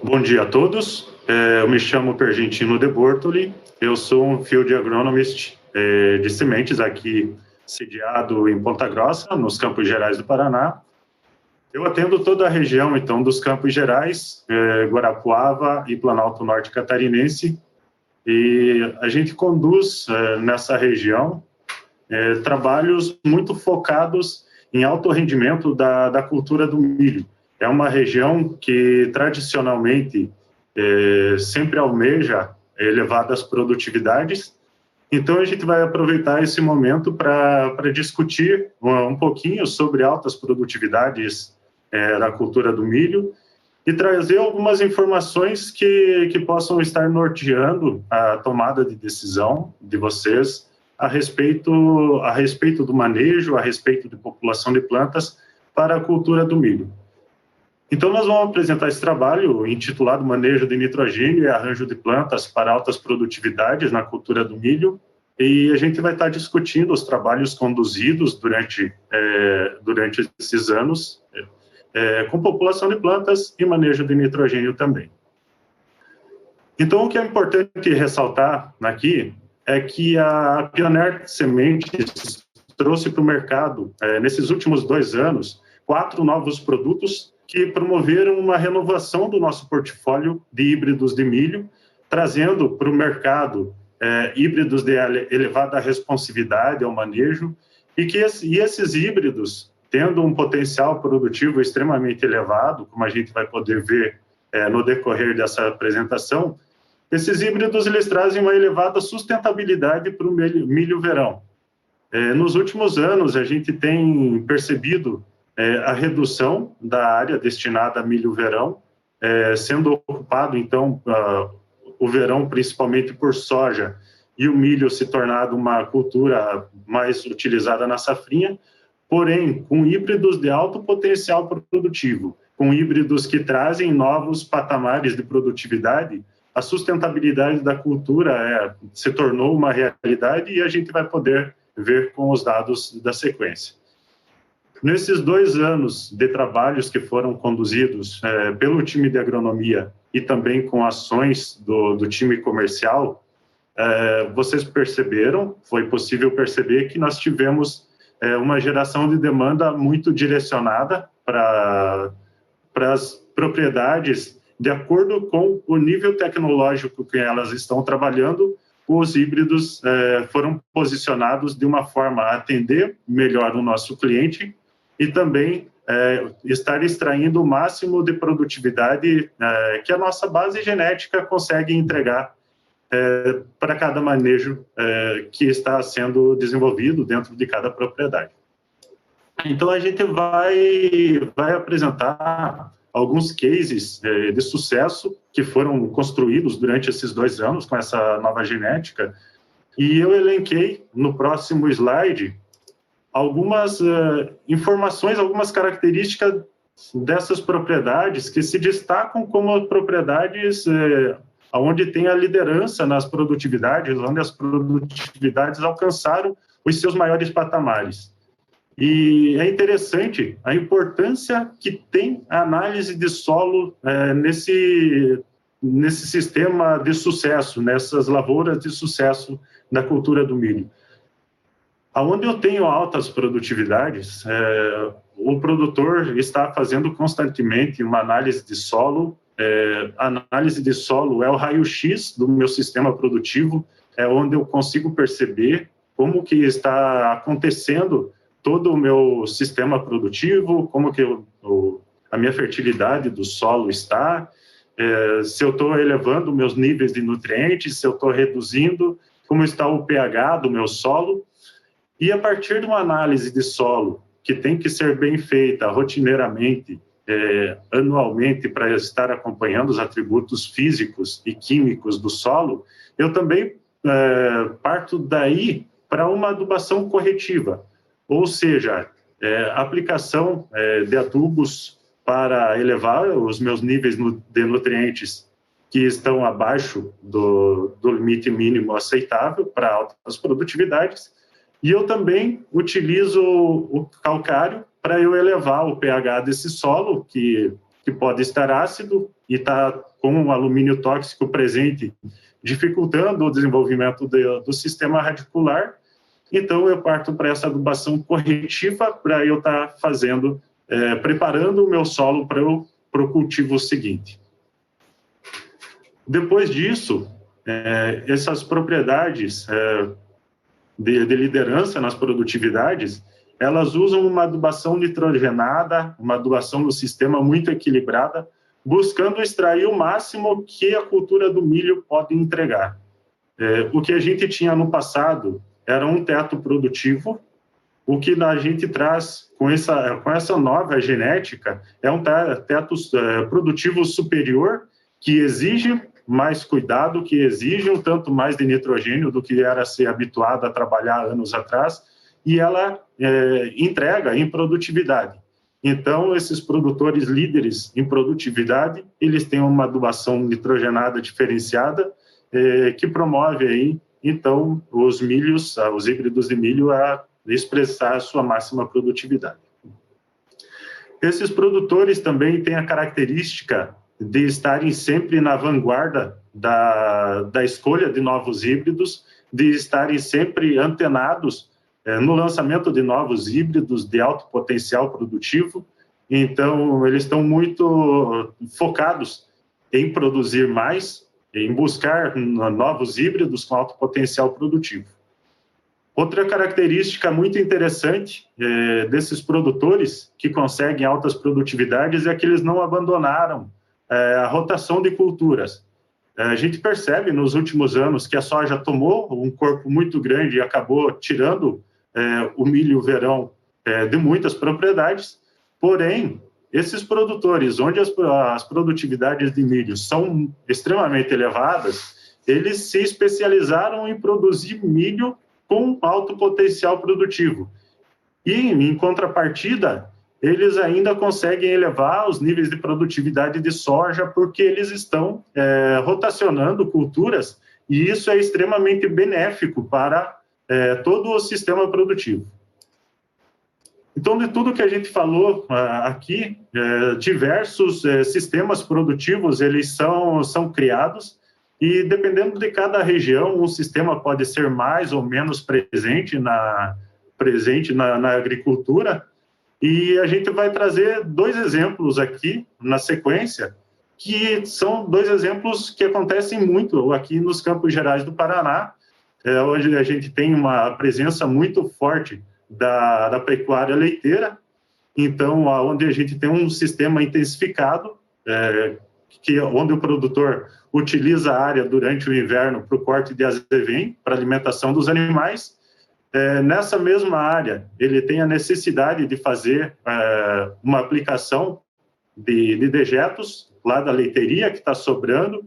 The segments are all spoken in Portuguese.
Bom dia a todos. Eu me chamo Pergentino de Bortoli. Eu sou um Field Agronomist de sementes aqui sediado em Ponta Grossa, nos Campos Gerais do Paraná. Eu atendo toda a região, então, dos Campos Gerais, Guarapuava e Planalto Norte Catarinense. E a gente conduz nessa região trabalhos muito focados em alto rendimento da cultura do milho. É uma região que, tradicionalmente, sempre almeja elevadas produtividades. Então, a gente vai aproveitar esse momento para discutir um pouquinho sobre altas produtividades da cultura do milho e trazer algumas informações que possam estar norteando a tomada de decisão de vocês a respeito do manejo, a respeito de população de plantas para a cultura do milho. Então, nós vamos apresentar esse trabalho intitulado Manejo de Nitrogênio e Arranjo de Plantas para Altas Produtividades na Cultura do Milho, e a gente vai estar discutindo os trabalhos conduzidos durante esses anos, com população de plantas e manejo de nitrogênio também. Então, o que é importante ressaltar aqui é que a Pioneer Sementes trouxe para o mercado, nesses últimos 2 anos, 4 novos produtos que promoveram uma renovação do nosso portfólio de híbridos de milho, trazendo para o mercado híbridos de elevada responsividade ao manejo, e esses híbridos, tendo um potencial produtivo extremamente elevado, como a gente vai poder ver no decorrer dessa apresentação, esses híbridos eles trazem uma elevada sustentabilidade para o milho verão. Nos últimos anos, a gente tem percebido a redução da área destinada a milho verão, sendo ocupado, então, o verão principalmente por soja, e o milho se tornado uma cultura mais utilizada na safrinha, porém, com híbridos de alto potencial produtivo, com híbridos que trazem novos patamares de produtividade, a sustentabilidade da cultura se tornou uma realidade e a gente vai poder ver com os dados da sequência. Nesses 2 anos de trabalhos que foram conduzidos pelo time de agronomia e também com ações do time comercial, vocês perceberam, foi possível perceber que nós tivemos uma geração de demanda muito direcionada para as propriedades de acordo com o nível tecnológico que elas estão trabalhando. Os híbridos foram posicionados de uma forma a atender melhor o nosso cliente e também estar extraindo o máximo de produtividade que a nossa base genética consegue entregar para cada manejo que está sendo desenvolvido dentro de cada propriedade. Então, a gente vai apresentar alguns cases de sucesso que foram construídos durante esses 2 anos com essa nova genética, e eu elenquei no próximo slide algumas informações, algumas características dessas propriedades que se destacam como propriedades onde tem a liderança nas produtividades, onde as produtividades alcançaram os seus maiores patamares. E é interessante a importância que tem a análise de solo nesse sistema de sucesso, nessas lavouras de sucesso da cultura do milho. Onde eu tenho altas produtividades, o produtor está fazendo constantemente uma análise de solo. A análise de solo é o raio-x do meu sistema produtivo, é onde eu consigo perceber como que está acontecendo todo o meu sistema produtivo, como que a minha fertilidade do solo está, se eu estou elevando meus níveis de nutrientes, se eu estou reduzindo, como está o pH do meu solo. E a partir de uma análise de solo, que tem que ser bem feita rotineiramente, anualmente, para estar acompanhando os atributos físicos e químicos do solo, eu também parto daí para uma adubação corretiva, ou seja, aplicação de adubos para elevar os meus níveis de nutrientes que estão abaixo do limite mínimo aceitável para altas produtividades, e eu também utilizo o calcário para eu elevar o pH desse solo, que pode estar ácido, e está com um alumínio tóxico presente, dificultando o desenvolvimento do sistema radicular. Então, eu parto para essa adubação corretiva para eu estar fazendo, preparando o meu solo para o cultivo seguinte. Depois disso, essas propriedades de liderança nas produtividades, elas usam uma adubação nitrogenada, uma adubação no sistema muito equilibrada, buscando extrair o máximo que a cultura do milho pode entregar. O que a gente tinha no passado era um teto produtivo, o que a gente traz com essa nova genética é um teto produtivo superior, que exige mais cuidado, que exige um tanto mais de nitrogênio do que era ser habituado a trabalhar anos atrás, e ela entrega em produtividade. Então, esses produtores líderes em produtividade, eles têm uma adubação nitrogenada diferenciada, que promove aí, então, os milhos, os híbridos de milho a expressar a sua máxima produtividade. Esses produtores também têm a característica de estarem sempre na vanguarda da escolha de novos híbridos, de estarem sempre antenados no lançamento de novos híbridos de alto potencial produtivo. Então, eles estão muito focados em produzir mais, em buscar novos híbridos com alto potencial produtivo. Outra característica muito interessante desses produtores que conseguem altas produtividades é que eles não abandonaram a rotação de culturas. A gente percebe nos últimos anos que a soja tomou um corpo muito grande e acabou tirando o milho verão de muitas propriedades, porém, esses produtores, onde as produtividades de milho são extremamente elevadas, eles se especializaram em produzir milho com alto potencial produtivo. E, em contrapartida, eles ainda conseguem elevar os níveis de produtividade de soja porque eles estão rotacionando culturas, e isso é extremamente benéfico para todo o sistema produtivo. Então, de tudo que a gente falou aqui, diversos sistemas produtivos, eles são criados, e dependendo de cada região, um sistema pode ser mais ou menos presente na agricultura, e a gente vai trazer dois exemplos aqui na sequência, que são dois exemplos que acontecem muito aqui nos Campos Gerais do Paraná, onde a gente tem uma presença muito forte da pecuária leiteira, então, onde a gente tem um sistema intensificado, onde o produtor utiliza a área durante o inverno para o corte de azevém, para alimentação dos animais. Nessa mesma área, ele tem a necessidade de fazer uma aplicação de dejetos lá da leiteria que está sobrando.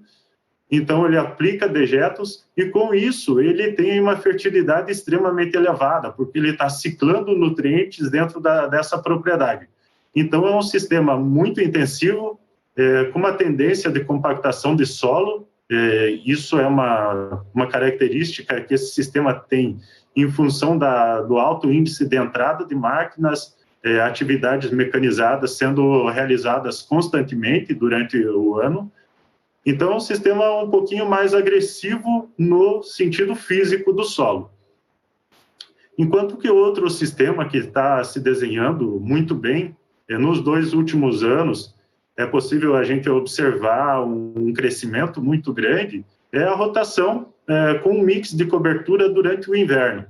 Então, ele aplica dejetos e, com isso, ele tem uma fertilidade extremamente elevada, porque ele está ciclando nutrientes dentro dessa propriedade. Então, é um sistema muito intensivo, com uma tendência de compactação de solo. Isso é uma característica que esse sistema tem em função do alto índice de entrada de máquinas, atividades mecanizadas sendo realizadas constantemente durante o ano. Então, é um sistema um pouquinho mais agressivo no sentido físico do solo. Enquanto que outro sistema que está se desenhando muito bem, nos 2 últimos anos, é possível a gente observar um crescimento muito grande, é a rotação com um mix de cobertura durante o inverno.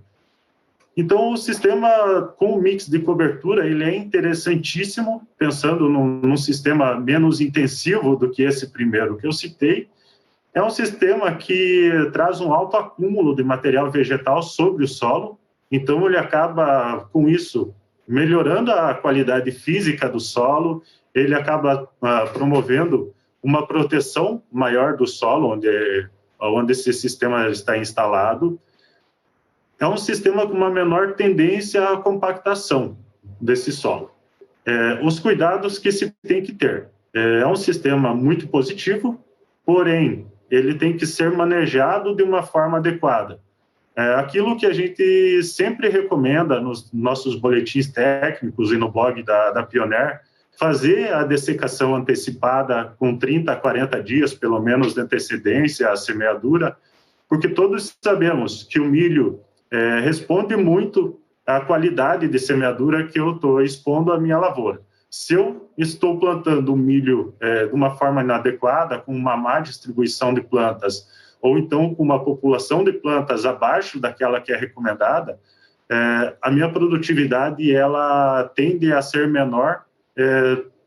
Então, o sistema com mix de cobertura, ele é interessantíssimo, pensando num sistema menos intensivo do que esse primeiro que eu citei. É um sistema que traz um alto acúmulo de material vegetal sobre o solo, então ele acaba, com isso, melhorando a qualidade física do solo, ele acaba promovendo uma proteção maior do solo, onde esse sistema está instalado. É um sistema com uma menor tendência à compactação desse solo. Os cuidados que se tem que ter. É um sistema muito positivo, porém, ele tem que ser manejado de uma forma adequada. Aquilo que a gente sempre recomenda nos nossos boletins técnicos e no blog da Pioneer fazer a dessecação antecipada com 30 a 40 dias, pelo menos, de antecedência à semeadura, porque todos sabemos que o milho responde muito à qualidade de semeadura que eu estou expondo à minha lavoura. Se eu estou plantando o milho de uma forma inadequada, com uma má distribuição de plantas, ou então com uma população de plantas abaixo daquela que é recomendada, a minha produtividade ela tende a ser menor,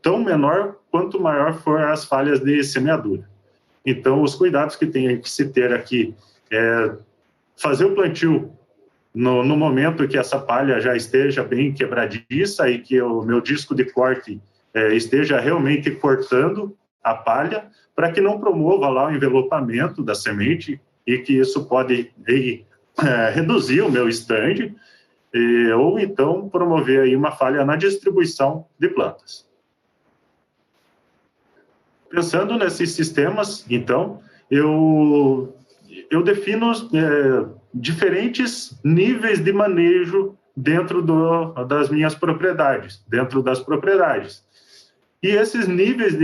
tão menor quanto maior for as falhas de semeadura. Então, os cuidados que tem que se ter aqui é fazer o plantio no momento que essa palha já esteja bem quebradiça e que o meu disco de corte esteja realmente cortando a palha, para que não promova lá o envelopamento da semente e que isso pode reduzir o meu stand, ou então promover aí uma falha na distribuição de plantas. Pensando nesses sistemas, então, eu defino diferentes níveis de manejo dentro das minhas propriedades, dentro das propriedades. E esses níveis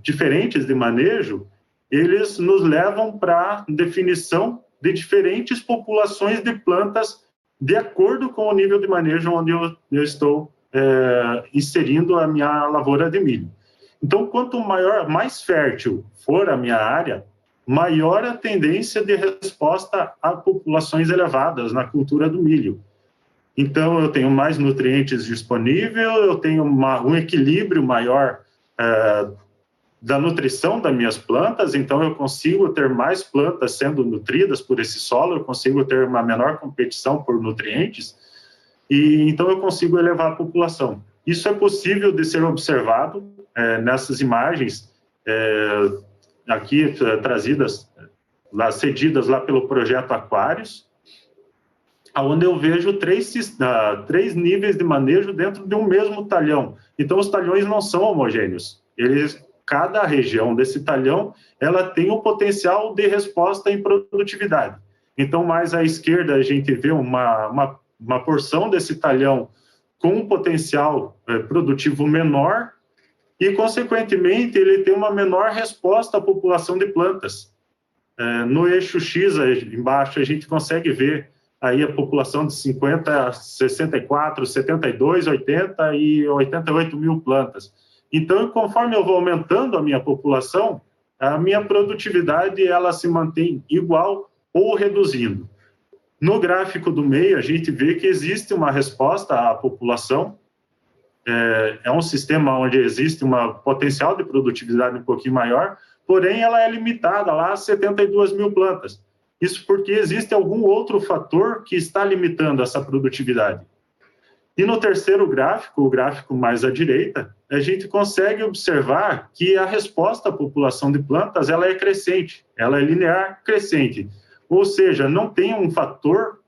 diferentes de manejo, eles nos levam para a definição de diferentes populações de plantas de acordo com o nível de manejo onde eu estou inserindo a minha lavoura de milho. Então, quanto mais fértil for a minha área, maior a tendência de resposta a populações elevadas na cultura do milho. Então, eu tenho mais nutrientes disponíveis, eu tenho um equilíbrio maior da nutrição das minhas plantas, então eu consigo ter mais plantas sendo nutridas por esse solo, eu consigo ter uma menor competição por nutrientes, e então eu consigo elevar a população. Isso é possível de ser observado nessas imagens aqui trazidas, cedidas lá pelo projeto Aquários, onde eu vejo três níveis de manejo dentro de um mesmo talhão. Então, os talhões não são homogêneos. Cada região desse talhão, ela tem um potencial de resposta em produtividade. Então, mais à esquerda, a gente vê uma porção desse talhão com um potencial produtivo menor e, consequentemente, ele tem uma menor resposta à população de plantas. No eixo X, embaixo, a gente consegue ver aí a população de 50, 64, 72, 80 e 88 mil plantas. Então, conforme eu vou aumentando a minha população, a minha produtividade ela se mantém igual ou reduzindo. No gráfico do meio, a gente vê que existe uma resposta à população, é um sistema onde existe um potencial de produtividade um pouquinho maior, porém ela é limitada lá a 72 mil plantas. Isso porque existe algum outro fator que está limitando essa produtividade. E no terceiro gráfico, o gráfico mais à direita, a gente consegue observar que a resposta à população de plantas ela é crescente, ela é linear crescente. Ou seja, não tem um fator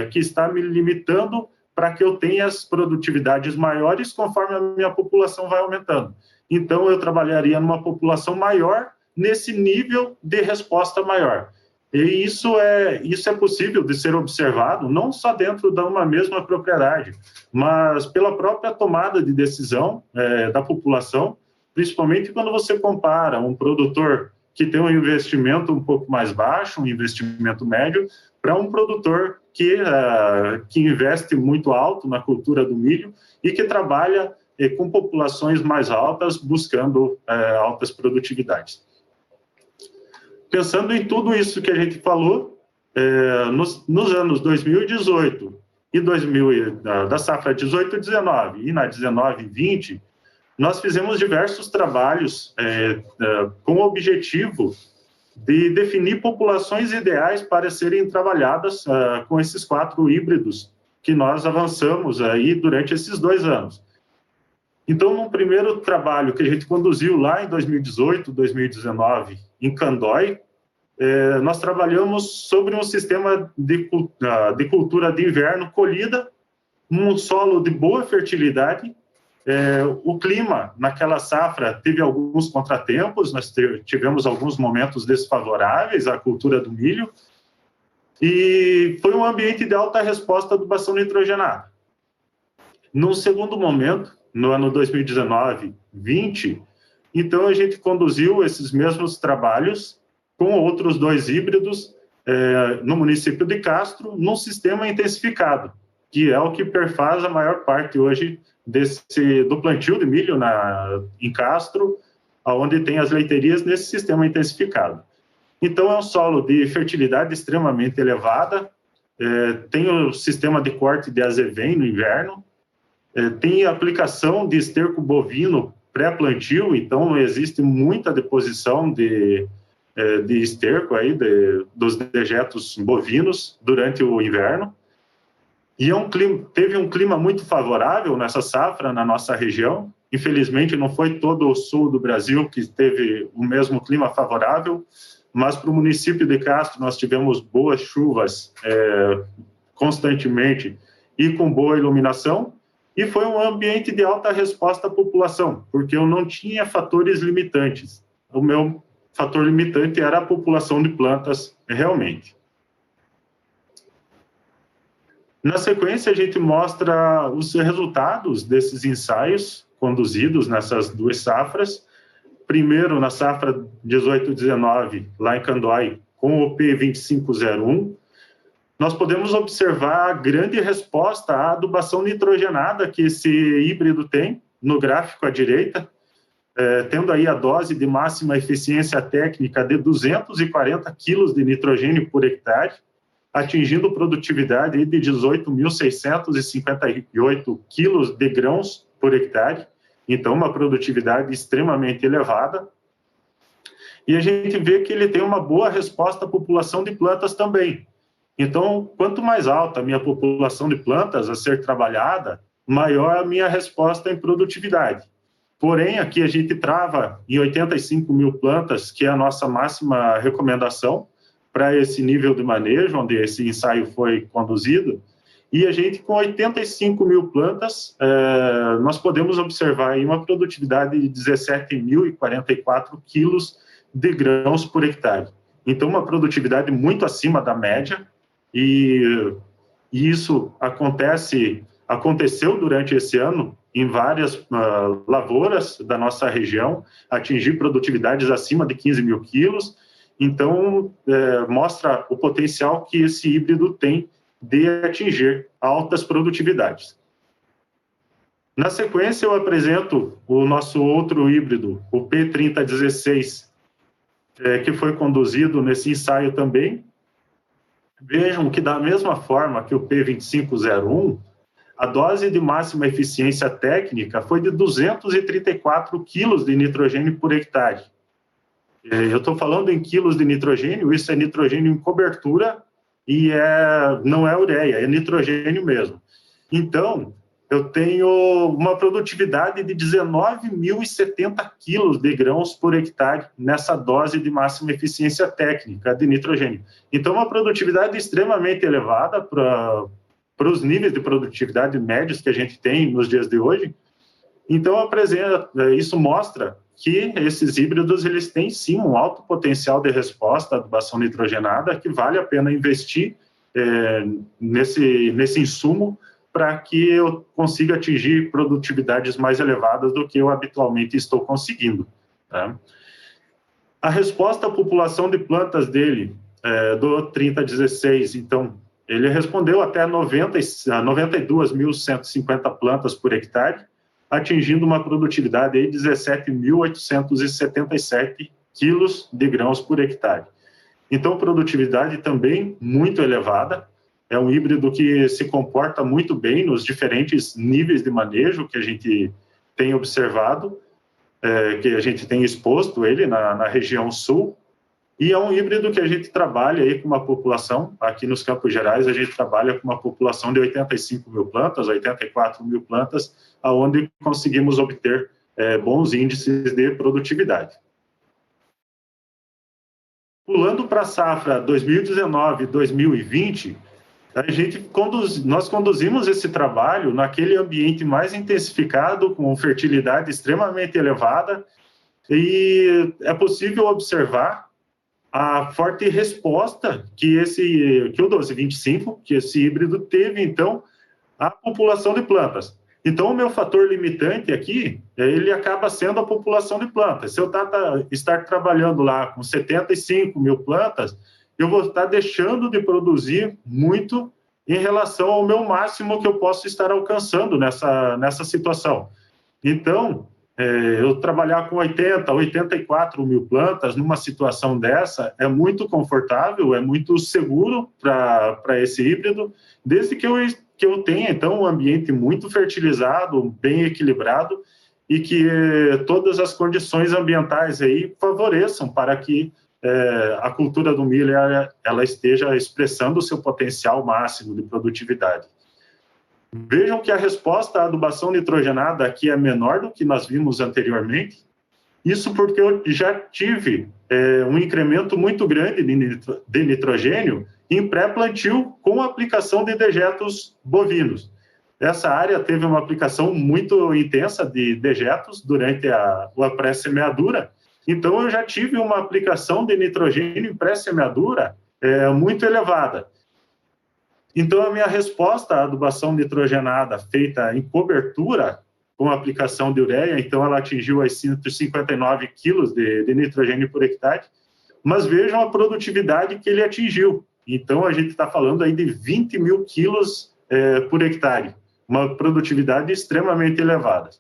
que está me limitando para que eu tenha as produtividades maiores conforme a minha população vai aumentando. Então, eu trabalharia numa população maior nesse nível de resposta maior. E isso é possível de ser observado não só dentro de uma mesma propriedade, mas pela própria tomada de decisão da população, principalmente quando você compara um produtor que tem um investimento um pouco mais baixo, um investimento médio, para um produtor que investe muito alto na cultura do milho e que trabalha com populações mais altas, buscando altas produtividades. Pensando em tudo isso que a gente falou, nos anos 2018 e da safra 18-19 e na 19-20, nós fizemos diversos trabalhos com o objetivo de definir populações ideais para serem trabalhadas com esses 4 híbridos que nós avançamos aí durante esses 2 anos. Então, no primeiro trabalho que a gente conduziu lá em 2018, 2019, em Candói, nós trabalhamos sobre um sistema de cultura de inverno colhida, num solo de boa fertilidade. O clima naquela safra teve alguns contratempos, nós tivemos alguns momentos desfavoráveis à cultura do milho, e foi um ambiente de alta resposta à adubação nitrogenada. Num segundo momento, no ano 2019-20, então a gente conduziu esses mesmos trabalhos com outros 2 híbridos no município de Castro, num sistema intensificado, que é o que perfaz a maior parte hoje do plantio de milho em Castro, onde tem as leiterias nesse sistema intensificado. Então, é um solo de fertilidade extremamente elevada, tem o sistema de corte de azevém no inverno, tem aplicação de esterco bovino pré-plantio, então existe muita deposição de esterco aí, dos dejetos bovinos durante o inverno. E teve um clima muito favorável nessa safra na nossa região. Infelizmente, não foi todo o sul do Brasil que teve o mesmo clima favorável, mas para o município de Castro nós tivemos boas chuvas constantemente e com boa iluminação, e foi um ambiente de alta resposta à população, porque eu não tinha fatores limitantes. O meu fator limitante era a população de plantas realmente. Na sequência, a gente mostra os resultados desses ensaios conduzidos nessas 2 safras. Primeiro, na safra 18-19, lá em Candói, com o P2501, nós podemos observar a grande resposta à adubação nitrogenada que esse híbrido tem, no gráfico à direita, tendo aí a dose de máxima eficiência técnica de 240 quilos de nitrogênio por hectare, atingindo produtividade de 18.658 quilos de grãos por hectare, então uma produtividade extremamente elevada. E a gente vê que ele tem uma boa resposta à população de plantas também. Então, quanto mais alta a minha população de plantas a ser trabalhada, maior a minha resposta em produtividade. Porém, aqui a gente trava em 85 mil plantas, que é a nossa máxima recomendação para esse nível de manejo, onde esse ensaio foi conduzido, e a gente, com 85 mil plantas, nós podemos observar aí uma produtividade de 17.044 quilos de grãos por hectare. Então, uma produtividade muito acima da média, e isso aconteceu durante esse ano em várias lavouras da nossa região, atingir produtividades acima de 15 mil quilos. Então, mostra o potencial que esse híbrido tem de atingir altas produtividades. Na sequência, eu apresento o nosso outro híbrido, o P3016, que foi conduzido nesse ensaio também. Vejam que, da mesma forma que o P2501, a dose de máxima eficiência técnica foi de 234 quilos de nitrogênio por hectare. Eu estou falando em quilos de nitrogênio, isso é nitrogênio em cobertura e não é ureia, é nitrogênio mesmo. Então, eu tenho uma produtividade de 19.070 quilos de grãos por hectare nessa dose de máxima eficiência técnica de nitrogênio. Então, uma produtividade extremamente elevada para os níveis de produtividade médios que a gente tem nos dias de hoje. Então, isso mostra que esses híbridos eles têm sim um alto potencial de resposta à adubação nitrogenada, que vale a pena investir nesse insumo para que eu consiga atingir produtividades mais elevadas do que eu habitualmente estou conseguindo. Tá? A resposta à população de plantas dele, do 3016, então, ele respondeu até 92.150 plantas por hectare, atingindo uma produtividade de 17.877 quilos de grãos por hectare. Então, produtividade também muito elevada. É um híbrido que se comporta muito bem nos diferentes níveis de manejo que a gente tem observado, que a gente tem exposto ele na região sul. E é um híbrido que a gente trabalha aí com uma população, aqui nos Campos Gerais, a gente trabalha com uma população de 85 mil plantas, 84 mil plantas, onde conseguimos obter bons índices de produtividade. Pulando para a safra 2019-2020, nós conduzimos esse trabalho naquele ambiente mais intensificado, com fertilidade extremamente elevada, e é possível observar a forte resposta que o 1225, que esse híbrido teve, então, à população de plantas. Então, o meu fator limitante aqui, ele acaba sendo a população de plantas. Se eu estar trabalhando lá com 75 mil plantas, eu vou estar deixando de produzir muito em relação ao meu máximo que eu posso estar alcançando nessa situação. Então, eu trabalhar com 80, 84 mil plantas numa situação dessa é muito confortável, é muito seguro para esse híbrido, desde que eu tenha, então, um ambiente muito fertilizado, bem equilibrado e que todas as condições ambientais aí favoreçam para que a cultura do milho ela esteja expressando o seu potencial máximo de produtividade. Vejam que a resposta à adubação nitrogenada aqui é menor do que nós vimos anteriormente. Isso porque eu já tive um incremento muito grande de nitrogênio em pré-plantio com a aplicação de dejetos bovinos. Essa área teve uma aplicação muito intensa de dejetos durante a pré-semeadura. Então, eu já tive uma aplicação de nitrogênio em pré-semeadura muito elevada. Então, a minha resposta à adubação nitrogenada feita em cobertura com a aplicação de ureia, então ela atingiu as 159 quilos de nitrogênio por hectare, mas vejam a produtividade que ele atingiu. Então, a gente está falando aí de 20 mil quilos por hectare, uma produtividade extremamente elevada.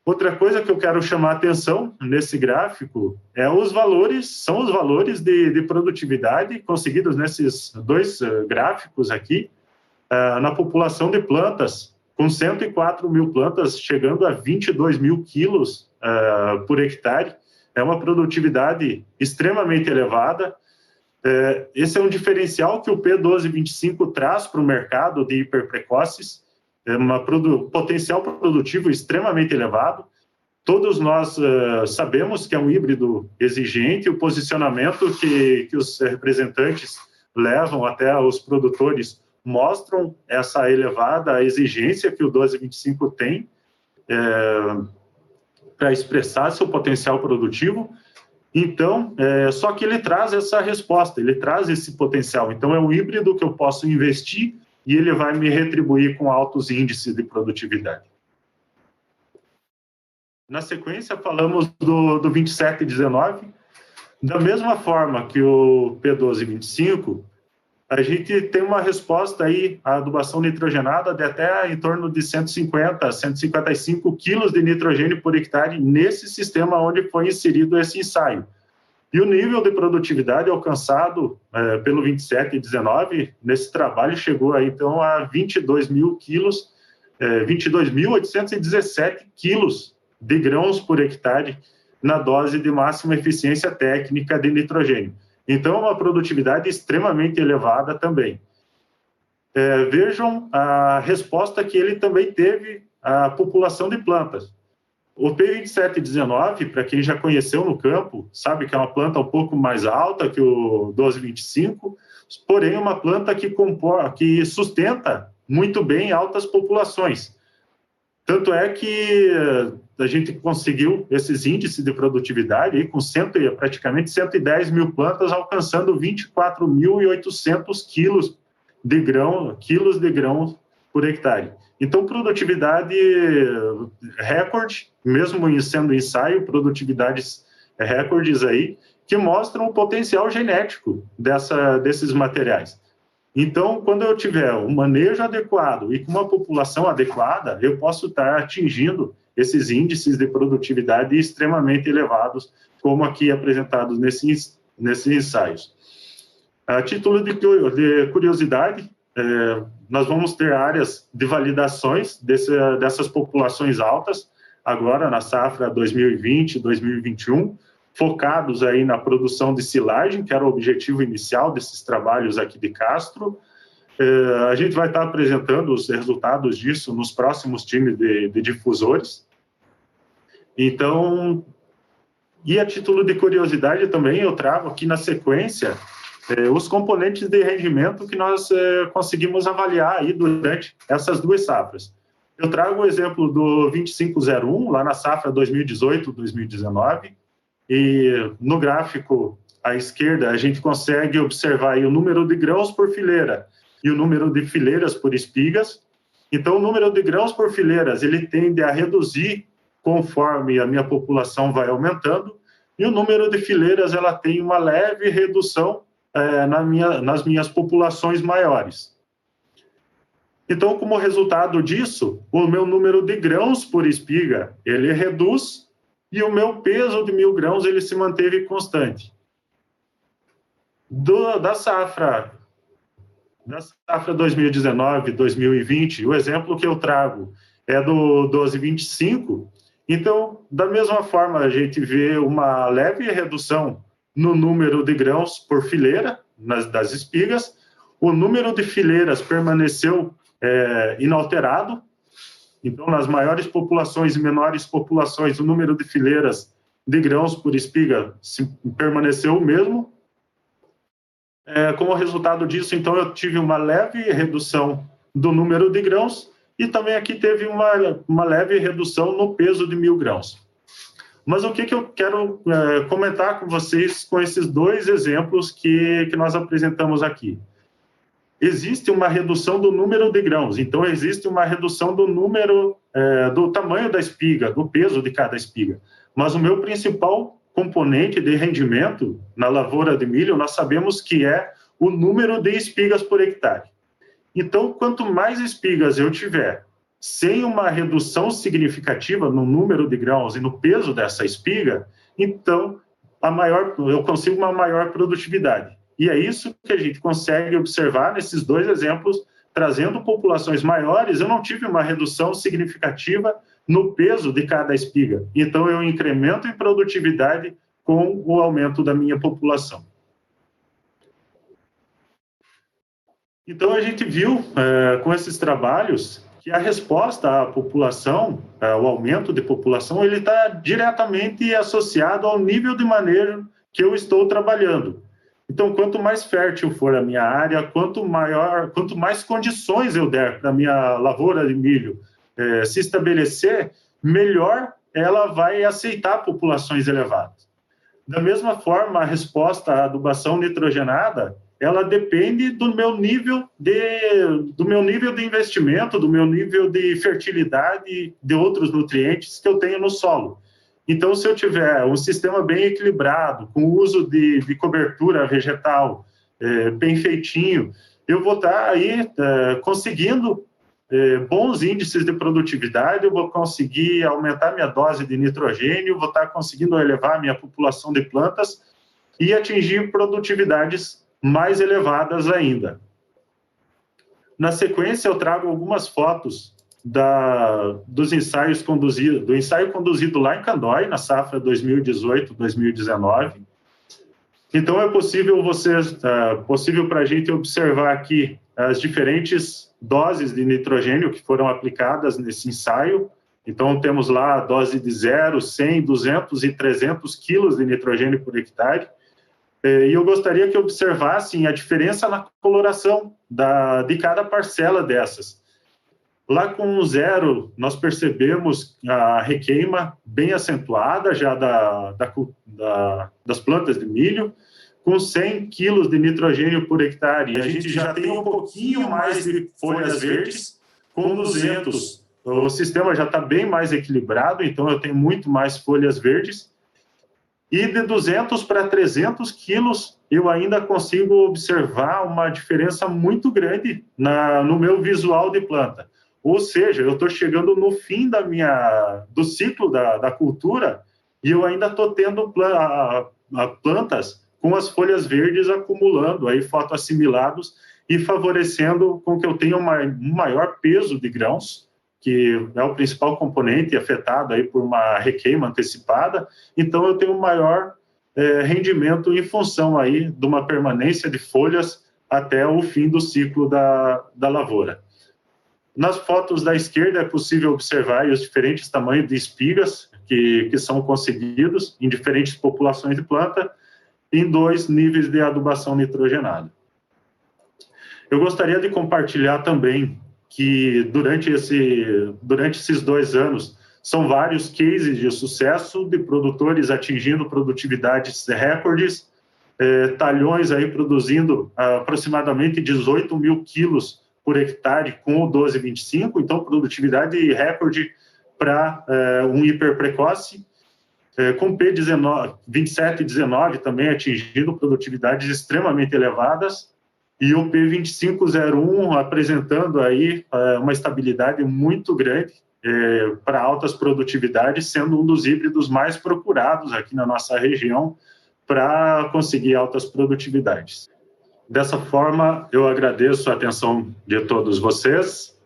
Outra coisa que eu quero chamar a atenção nesse gráfico são os valores de produtividade conseguidos nesses dois gráficos aqui, na população de plantas, com 104 mil plantas chegando a 22 mil quilos por hectare. É uma produtividade extremamente elevada. Esse é um diferencial que o P1225 traz para o mercado de hiperprecoces, potencial produtivo extremamente elevado. Todos nós sabemos que é um híbrido exigente, o posicionamento que os representantes levam até os produtores mostram essa elevada exigência que o 1225 tem para expressar seu potencial produtivo. Então, só que ele traz essa resposta, ele traz esse potencial. Então, é um híbrido que eu posso investir e ele vai me retribuir com altos índices de produtividade. Na sequência, falamos do 2719. Da mesma forma que o P1225, a gente tem uma resposta aí à adubação nitrogenada de até em torno de 150, 155 quilos de nitrogênio por hectare nesse sistema onde foi inserido esse ensaio. E o nível de produtividade alcançado pelo 2719, nesse trabalho, chegou aí, então, a 22 mil quilos, 22.817 quilos de grãos por hectare na dose de máxima eficiência técnica de nitrogênio. Então, é uma produtividade extremamente elevada também. Vejam a resposta que ele também teve à população de plantas. O P2719, para quem já conheceu no campo, sabe que é uma planta um pouco mais alta que o 1225, porém uma planta que sustenta muito bem altas populações. Tanto é que a gente conseguiu esses índices de produtividade aí, com praticamente 110 mil plantas, alcançando 24.800 quilos de grão por hectare. Então, produtividade recorde, mesmo sendo ensaio, produtividades recordes aí, que mostram o potencial genético desses materiais. Então, quando eu tiver um manejo adequado e com uma população adequada, eu posso estar atingindo esses índices de produtividade extremamente elevados, como aqui apresentados nesses ensaios. A título de curiosidade, nós vamos ter áreas de validações dessas populações altas, agora na safra 2020, 2021, focados aí na produção de silagem, que era o objetivo inicial desses trabalhos aqui de Castro. A gente vai estar apresentando os resultados disso nos próximos times de difusores. Então, e a título de curiosidade também, eu trago aqui na sequência os componentes de rendimento que nós conseguimos avaliar aí durante essas duas safras. Eu trago o exemplo do 2501, lá na safra 2018-2019, e no gráfico à esquerda a gente consegue observar aí o número de grãos por fileira e o número de fileiras por espigas. Então, o número de grãos por fileiras, ele tende a reduzir conforme a minha população vai aumentando, e o número de fileiras, ela tem uma leve redução nas minhas populações maiores. Então, como resultado disso, o meu número de grãos por espiga, ele reduz, e o meu peso de 1.000 grãos, ele se manteve constante. Da safra 2019-2020, o exemplo que eu trago é do 12,25. Então, da mesma forma, a gente vê uma leve redução no número de grãos por fileira das espigas. O número de fileiras permaneceu inalterado. Então, nas maiores populações e menores populações, o número de fileiras de grãos por espiga permaneceu o mesmo. Como resultado disso, então, eu tive uma leve redução do número de grãos e também aqui teve uma leve redução no peso de 1.000 grãos. Mas o que eu quero comentar com vocês com esses dois exemplos que nós apresentamos aqui? Existe uma redução do número de grãos, então existe uma redução do número, do tamanho da espiga, do peso de cada espiga. Mas o meu principal componente de rendimento na lavoura de milho, nós sabemos que é o número de espigas por hectare. Então, quanto mais espigas eu tiver, sem uma redução significativa no número de grãos e no peso dessa espiga, então eu consigo uma maior produtividade. E é isso que a gente consegue observar nesses dois exemplos, trazendo populações maiores, eu não tive uma redução significativa no peso de cada espiga. Então, eu incremento em produtividade com o aumento da minha população. Então, a gente viu com esses trabalhos que a resposta à população, o aumento de população, ele está diretamente associado ao nível de manejo que eu estou trabalhando. Então, quanto mais fértil for a minha área, quanto mais condições eu der para a minha lavoura de milho se estabelecer, melhor ela vai aceitar populações elevadas. Da mesma forma, a resposta à adubação nitrogenada, ela depende do meu nível de investimento, do meu nível de fertilidade, de outros nutrientes que eu tenho no solo. Então, se eu tiver um sistema bem equilibrado, com o uso de cobertura vegetal bem feitinho, eu vou estar aí conseguindo bons índices de produtividade, eu vou conseguir aumentar minha dose de nitrogênio, vou estar conseguindo elevar minha população de plantas e atingir produtividades mais elevadas ainda. Na sequência, eu trago algumas fotos dos ensaios conduzidos, do ensaio conduzido lá em Candói, na safra 2018-2019. Então, é possível para a gente observar aqui as diferentes doses de nitrogênio que foram aplicadas nesse ensaio. Então, temos lá a dose de 0, 100, 200 e 300 quilos de nitrogênio por hectare. E eu gostaria que observassem a diferença na coloração de cada parcela dessas. Lá com o 0, nós percebemos a requeima bem acentuada já das plantas de milho, com 100 quilos de nitrogênio por hectare. A gente já tem um pouquinho mais de folhas verdes, com 200. O sistema já está bem mais equilibrado, então eu tenho muito mais folhas verdes. E de 200 para 300 quilos, eu ainda consigo observar uma diferença muito grande no meu visual de planta. Ou seja, eu estou chegando no fim do ciclo da cultura e eu ainda estou tendo plantas com as folhas verdes acumulando aí fotoassimilados e favorecendo com que eu tenha um maior peso de grãos, que é o principal componente afetado aí por uma requeima antecipada. Então, eu tenho um maior rendimento em função aí de uma permanência de folhas até o fim do ciclo da lavoura. Nas fotos da esquerda é possível observar os diferentes tamanhos de espigas que são conseguidos em diferentes populações de planta em 2 níveis de adubação nitrogenada. Eu gostaria de compartilhar também que durante esses 2 anos são vários cases de sucesso de produtores atingindo produtividades recordes, talhões aí produzindo aproximadamente 18 mil quilos por hectare com o 1225, então produtividade recorde para um hiperprecoce, com P19, 27 e 19 também atingindo produtividades extremamente elevadas, e o P2501 apresentando aí uma estabilidade muito grande para altas produtividades, sendo um dos híbridos mais procurados aqui na nossa região para conseguir altas produtividades. Dessa forma, eu agradeço a atenção de todos vocês,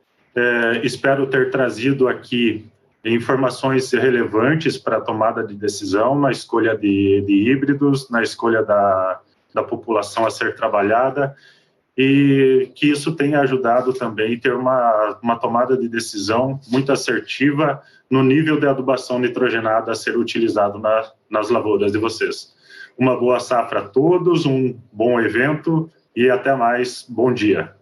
espero ter trazido aqui informações relevantes para a tomada de decisão na escolha de híbridos, na escolha da população a ser trabalhada, e que isso tenha ajudado também a ter uma tomada de decisão muito assertiva no nível de adubação nitrogenada a ser utilizado nas lavouras de vocês. Uma boa safra a todos, um bom evento e até mais. Bom dia.